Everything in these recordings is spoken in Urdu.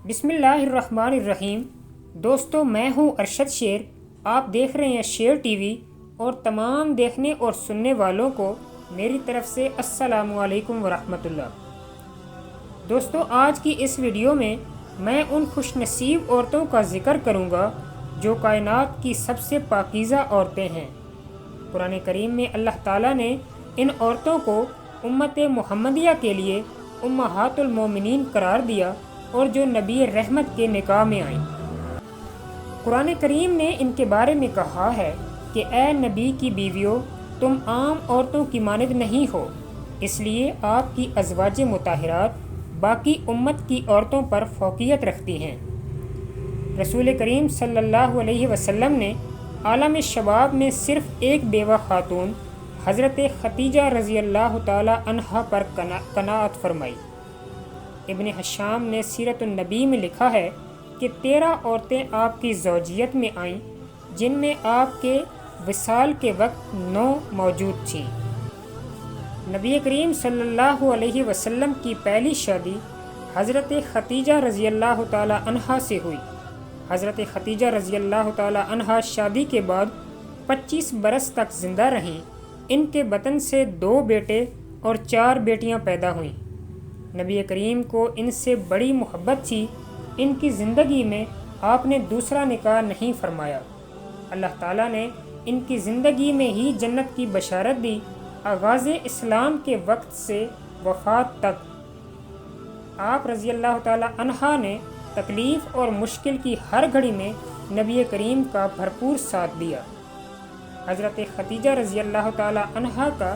بسم اللہ الرحمن الرحیم۔ دوستو، میں ہوں ارشد شیر۔ آپ دیکھ رہے ہیں شیر ٹی وی، اور تمام دیکھنے اور سننے والوں کو میری طرف سے السلام علیکم ورحمۃ اللہ۔ دوستو، آج کی اس ویڈیو میں ان خوش نصیب عورتوں کا ذکر کروں گا جو کائنات کی سب سے پاکیزہ عورتیں ہیں۔ قرآن کریم میں اللہ تعالیٰ نے ان عورتوں کو امت محمدیہ کے لیے امہات المومنین قرار دیا، اور جو نبی رحمت کے نکاح میں آئیں۔ قرآن کریم نے ان کے بارے میں کہا ہے کہ اے نبی کی بیویوں، تم عام عورتوں کی مانند نہیں ہو، اس لیے آپ کی ازواج مطہرات باقی امت کی عورتوں پر فوقیت رکھتی ہیں۔ رسول کریم صلی اللہ علیہ وسلم نے عالم شباب میں صرف ایک بیوہ خاتون حضرت ختیجہ رضی اللہ تعالی عنہا پر قناعت فرمائی۔ ابن حشام نے سیرت النبی میں لکھا ہے کہ 13 عورتیں آپ کی زوجیت میں آئیں، جن میں آپ کے وصال کے وقت 9 موجود تھیں۔ نبی کریم صلی اللہ علیہ وسلم کی پہلی شادی حضرت ختیجہ رضی اللہ تعالی عنہا سے ہوئی۔ حضرت ختیجہ رضی اللہ تعالی عنہا شادی کے بعد 25 برس تک زندہ رہیں۔ ان کے بطن سے 2 بیٹے اور 4 بیٹیاں پیدا ہوئیں۔ نبی کریم کو ان سے بڑی محبت تھی۔ ان کی زندگی میں آپ نے دوسرا نکاح نہیں فرمایا۔ اللہ تعالیٰ نے ان کی زندگی میں ہی جنت کی بشارت دی۔ آغاز اسلام کے وقت سے وفات تک آپ رضی اللہ تعالیٰ عنہا نے تکلیف اور مشکل کی ہر گھڑی میں نبی کریم کا بھرپور ساتھ دیا۔ حضرت ختیجہ رضی اللہ تعالیٰ عنہا کا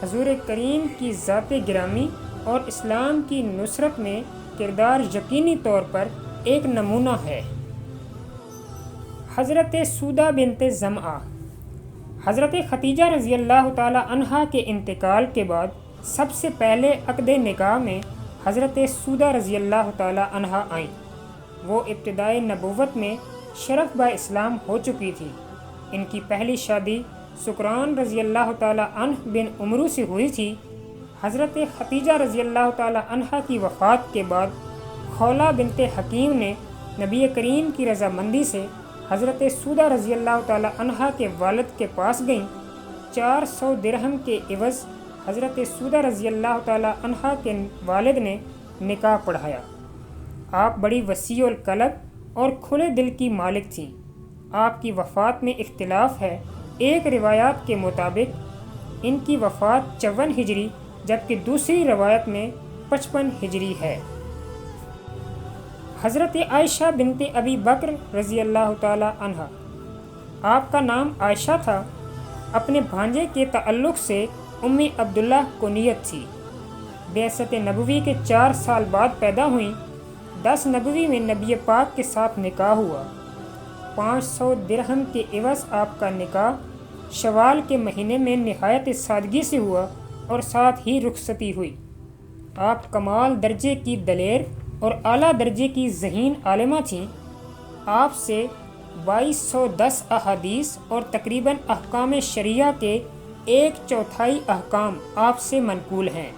حضور کریم کی ذات گرامی اور اسلام کی نصرت میں کردار یقینی طور پر ایک نمونہ ہے۔ حضرت سودہ بنت زمعہ۔ حضرت ختیجہ رضی اللہ تعالی عنہا کے انتقال کے بعد سب سے پہلے عقد نکاح میں حضرت سودہ رضی اللہ تعالی عنہا آئیں۔ وہ ابتدائے نبوت میں شرف با اسلام ہو چکی تھی۔ ان کی پہلی شادی سکران رضی اللہ تعالی عنہ بن عمرو سے ہوئی تھی۔ حضرت ختیجہ رضی اللہ تعالی عنہا کی وفات کے بعد خولہ بنت حکیم نے نبی کریم کی رضامندی سے حضرت سودہ رضی اللہ تعالی عنہا کے والد کے پاس گئیں۔ 400 درہم کے عوض حضرت سودہ رضی اللہ تعالی عنہا کے والد نے نکاح پڑھایا۔ آپ بڑی وسیع القلب اور کھلے دل کی مالک تھیں۔ آپ کی وفات میں اختلاف ہے۔ ایک روایات کے مطابق ان کی وفات 54 ہجری جبکہ دوسری روایت میں 55 ہجری ہے۔ حضرت عائشہ بنت ابی بکر رضی اللہ تعالی عنہا۔ آپ کا نام عائشہ تھا۔ اپنے بھانجے کے تعلق سے ام عبداللہ کنیت تھی۔ بعثت نبوی کے 4 سال بعد پیدا ہوئیں۔ 10 نبوی میں نبی پاک کے ساتھ نکاح ہوا۔ 500 درہم کے عوض آپ کا نکاح شوال کے مہینے میں نہایت سادگی سے ہوا، اور ساتھ ہی رخصتی ہوئی۔ آپ کمال درجے کی دلیر اور اعلیٰ درجے کی ذہین عالمہ تھیں۔ آپ سے 2210 احادیث اور تقریباً احکام شریعہ کے 1/4 احکام آپ سے منقول ہیں۔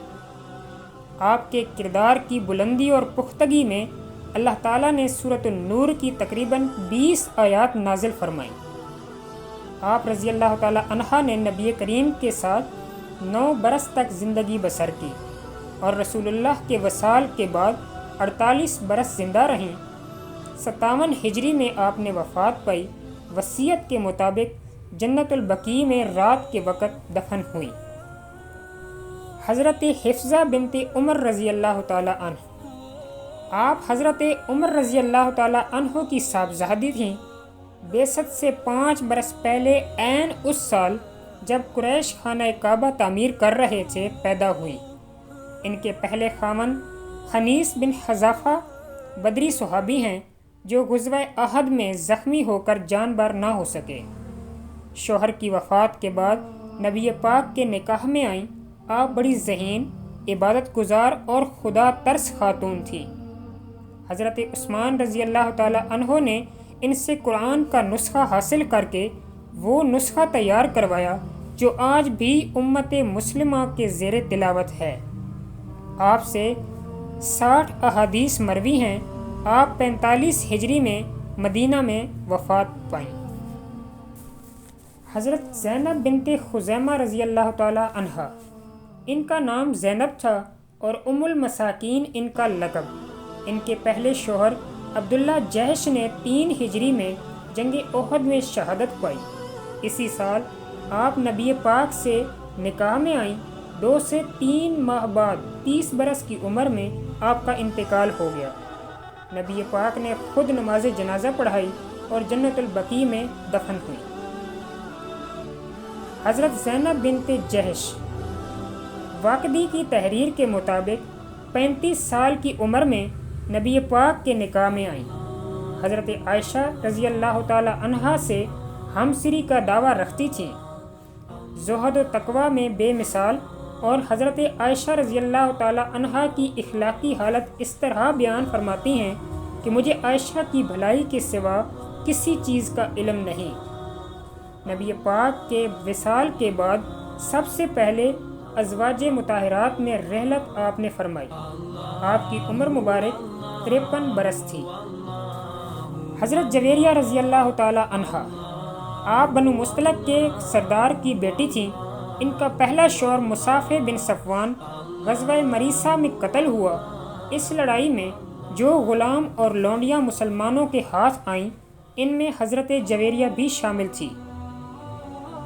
آپ کے کردار کی بلندی اور پختگی میں اللہ تعالیٰ نے سورۃ النور کی تقریباً 20 آیات نازل فرمائیں۔ آپ رضی اللہ تعالی عنہا نے نبی کریم کے ساتھ 9 برس تک زندگی بسر کی، اور رسول اللہ کے وصال کے بعد 48 برس زندہ رہیں۔ 57 ہجری میں آپ نے وفات پائی۔ وصیت کے مطابق جنت البقیع میں رات کے وقت دفن ہوئی۔ حضرت حفصہ بنت عمر رضی اللہ تعالی عنہ۔ آپ حضرت عمر رضی اللہ تعالی عنہ کی صاحبزادی تھیں۔ بعثت سے 5 برس پہلے عین اس سال جب قریش خانہ کعبہ تعمیر کر رہے تھے پیدا ہوئی۔ ان کے پہلے خاوند خنیس بن حذافہ بدری صحابی ہیں جو غزوہ احد میں زخمی ہو کر جان بار نہ ہو سکے۔ شوہر کی وفات کے بعد نبی پاک کے نکاح میں آئیں۔ آپ بڑی ذہین، عبادت گزار اور خدا ترس خاتون تھی۔ حضرت عثمان رضی اللہ تعالی عنہ نے ان سے قرآن کا نسخہ حاصل کر کے وہ نسخہ تیار کروایا جو آج بھی امت مسلمہ کے زیر تلاوت ہے۔ آپ سے 60 احادیث مروی ہیں۔ آپ 45 ہجری میں مدینہ میں وفات پائیں۔ حضرت زینب بنت خزیمہ رضی اللہ تعالی عنہا، ان کا نام زینب تھا اور ام المساکین ان کا لقب۔ ان کے پہلے شوہر عبداللہ جہش نے 3 ہجری میں جنگ احد میں شہادت پائی۔ اسی سال آپ نبی پاک سے نکاح میں آئیں۔ 2 سے 3 ماہ بعد 30 برس کی عمر میں آپ کا انتقال ہو گیا۔ نبی پاک نے خود نماز جنازہ پڑھائی اور جنت البقیع میں دفن ہوئی۔ حضرت زینب بنت جہش واقدی کی تحریر کے مطابق 35 سال کی عمر میں نبی پاک کے نکاح میں آئیں۔ حضرت عائشہ رضی اللہ تعالی عنہا سے ہمسری کا دعویٰ رکھتی تھیں۔ زہد و تقوی میں بے مثال، اور حضرت عائشہ رضی اللہ تعالی عنہا کی اخلاقی حالت اس طرح بیان فرماتی ہیں کہ مجھے عائشہ کی بھلائی کے سوا کسی چیز کا علم نہیں۔ نبی پاک کے وصال کے بعد سب سے پہلے ازواج مطہرات میں رحلت آپ نے فرمائی۔ آپ کی عمر مبارک 53 برس تھی۔ حضرت جویریہ رضی اللہ تعالی عنہا، آپ بنو مستلق کے سردار کی بیٹی تھیں۔ ان کا پہلا شوہر مصافح بن صفوان غزوہ مریسہ میں قتل ہوا۔ اس لڑائی میں جو غلام اور لونڈیاں مسلمانوں کے ہاتھ آئیں، ان میں حضرت جویریہ بھی شامل تھی۔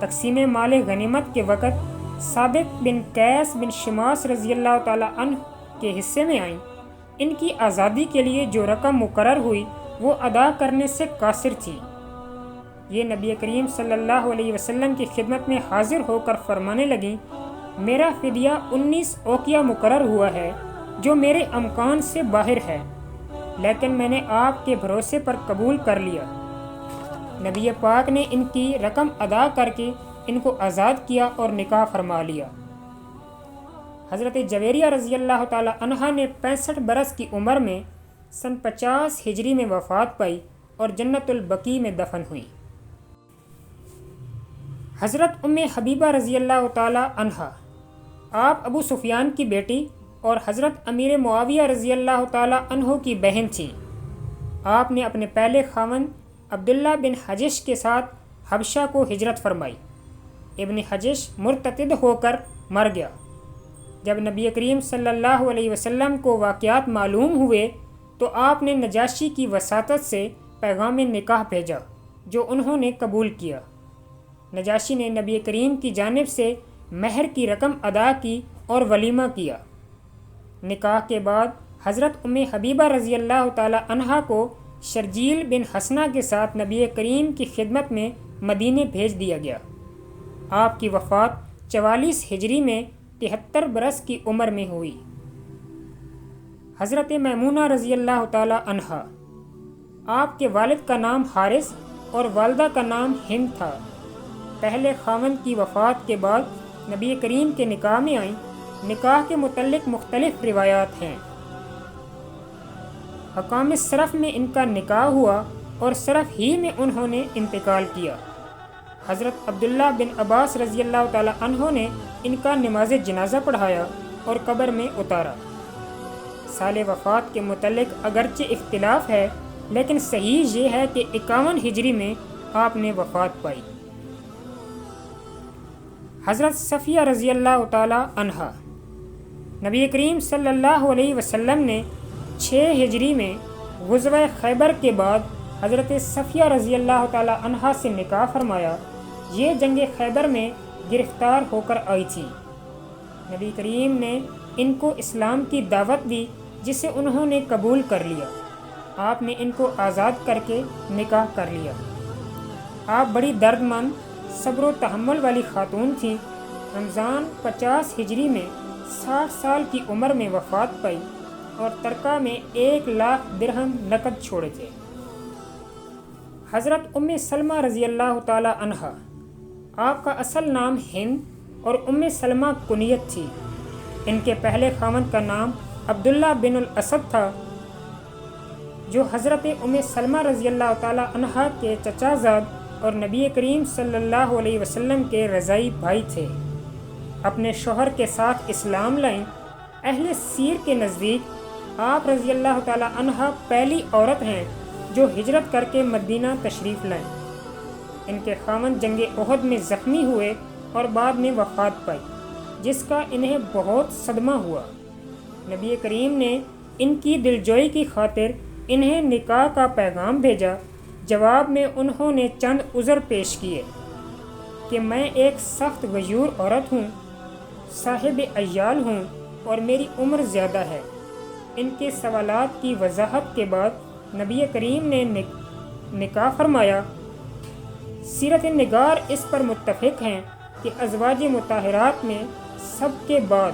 تقسیم مال غنیمت کے وقت ثابت بن قیس بن شماس رضی اللہ تعالی عنہ کے حصے میں آئیں۔ ان کی آزادی کے لیے جو رقم مقرر ہوئی وہ ادا کرنے سے قاصر تھی۔ یہ نبی کریم صلی اللہ علیہ وسلم کی خدمت میں حاضر ہو کر فرمانے لگیں، میرا فدیہ 19 اوقیہ مقرر ہوا ہے جو میرے امکان سے باہر ہے، لیکن میں نے آپ کے بھروسے پر قبول کر لیا۔ نبی پاک نے ان کی رقم ادا کر کے ان کو آزاد کیا اور نکاح فرما لیا۔ حضرت جویریہ رضی اللہ تعالی عنہا نے 65 برس کی عمر میں سن 50 ہجری میں وفات پائی اور جنت البقیع میں دفن ہوئی۔ حضرت ام حبیبہ رضی اللہ تعالی عنہا، آپ ابو سفیان کی بیٹی اور حضرت امیر معاویہ رضی اللہ تعالی عنہ کی بہن تھیں۔ آپ نے اپنے پہلے خاوند عبداللہ بن حجش کے ساتھ حبشہ کو ہجرت فرمائی۔ ابن حجش مرتد ہو کر مر گیا۔ جب نبی کریم صلی اللہ علیہ وسلم کو واقعات معلوم ہوئے تو آپ نے نجاشی کی وساطت سے پیغام نکاح بھیجا جو انہوں نے قبول کیا۔ نجاشی نے نبی کریم کی جانب سے مہر کی رقم ادا کی اور ولیمہ کیا۔ نکاح کے بعد حضرت ام حبیبہ رضی اللہ تعالی عنہا کو شرجیل بن حسنہ کے ساتھ نبی کریم کی خدمت میں مدینے بھیج دیا گیا۔ آپ کی وفات 44 ہجری میں 73 برس کی عمر میں ہوئی۔ حضرت میمونہ رضی اللہ تعالی عنہا، آپ کے والد کا نام حارث اور والدہ کا نام ہند تھا۔ پہلے خاوند کی وفات کے بعد نبی کریم کے نکاح میں آئیں۔ نکاح کے متعلق مختلف روایات ہیں۔ حکام صرف میں ان کا نکاح ہوا اور صرف ہی میں انہوں نے انتقال کیا۔ حضرت عبداللہ بن عباس رضی اللہ تعالی عنہ نے ان کا نماز جنازہ پڑھایا اور قبر میں اتارا۔ سال وفات کے متعلق اگرچہ اختلاف ہے، لیکن صحیح یہ ہے کہ 51 ہجری میں آپ نے وفات پائی۔ حضرت صفیہ رضی اللہ تعالی عنہا، نبی کریم صلی اللہ علیہ وسلم نے 6 ہجری میں غزوہ خیبر کے بعد حضرت صفیہ رضی اللہ تعالی عنہا سے نکاح فرمایا۔ یہ جنگ خیبر میں گرفتار ہو کر آئی تھی۔ نبی کریم نے ان کو اسلام کی دعوت دی جسے انہوں نے قبول کر لیا۔ آپ نے ان کو آزاد کر کے نکاح کر لیا۔ آپ بڑی درد مند، صبر و تحمل والی خاتون تھیں۔ رمضان 50 ہجری میں 60 سال کی عمر میں وفات پائی اور ترکہ میں 1 لاکھ درہم نقد چھوڑے تھے۔ حضرت ام سلمہ رضی اللہ تعالی عنہا، آپ کا اصل نام ہند اور ام سلمہ کنیت تھی۔ ان کے پہلے خاوند کا نام عبداللہ بن الاسد تھا، جو حضرت ام سلمہ رضی اللہ تعالی عنہا کے چچا زاد اور نبی کریم صلی اللہ علیہ وسلم کے رضائی بھائی تھے۔ اپنے شوہر کے ساتھ اسلام لائیں۔ اہل سیر کے نزدیک آپ رضی اللہ تعالی عنہ پہلی عورت ہیں جو ہجرت کر کے مدینہ تشریف لائیں۔ ان کے خاوند جنگ احد میں زخمی ہوئے اور بعد میں وفات پائی، جس کا انہیں بہت صدمہ ہوا۔ نبی کریم نے ان کی دلجوئی کی خاطر انہیں نکاح کا پیغام بھیجا۔ جواب میں انہوں نے چند عذر پیش کیے کہ میں ایک سخت غیور عورت ہوں، صاحب عیال ہوں اور میری عمر زیادہ ہے۔ ان کے سوالات کی وضاحت کے بعد نبی کریم نے نکاح فرمایا۔ سیرت نگار اس پر متفق ہیں کہ ازواج مطہرات میں سب کے بعد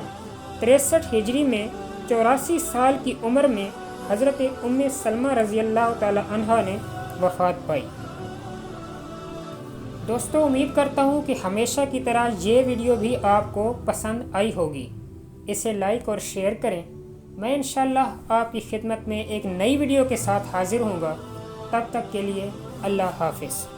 63 ہجری میں 84 سال کی عمر میں حضرت ام سلمہ رضی اللہ تعالی عنہا نے وفات پائی۔ دوستو، امید کرتا ہوں کہ ہمیشہ کی طرح یہ ویڈیو بھی آپ کو پسند آئی ہوگی۔ اسے لائک اور شیئر کریں۔ میں انشاءاللہ آپ کی خدمت میں ایک نئی ویڈیو کے ساتھ حاضر ہوں گا۔ تب تک کے لیے اللہ حافظ۔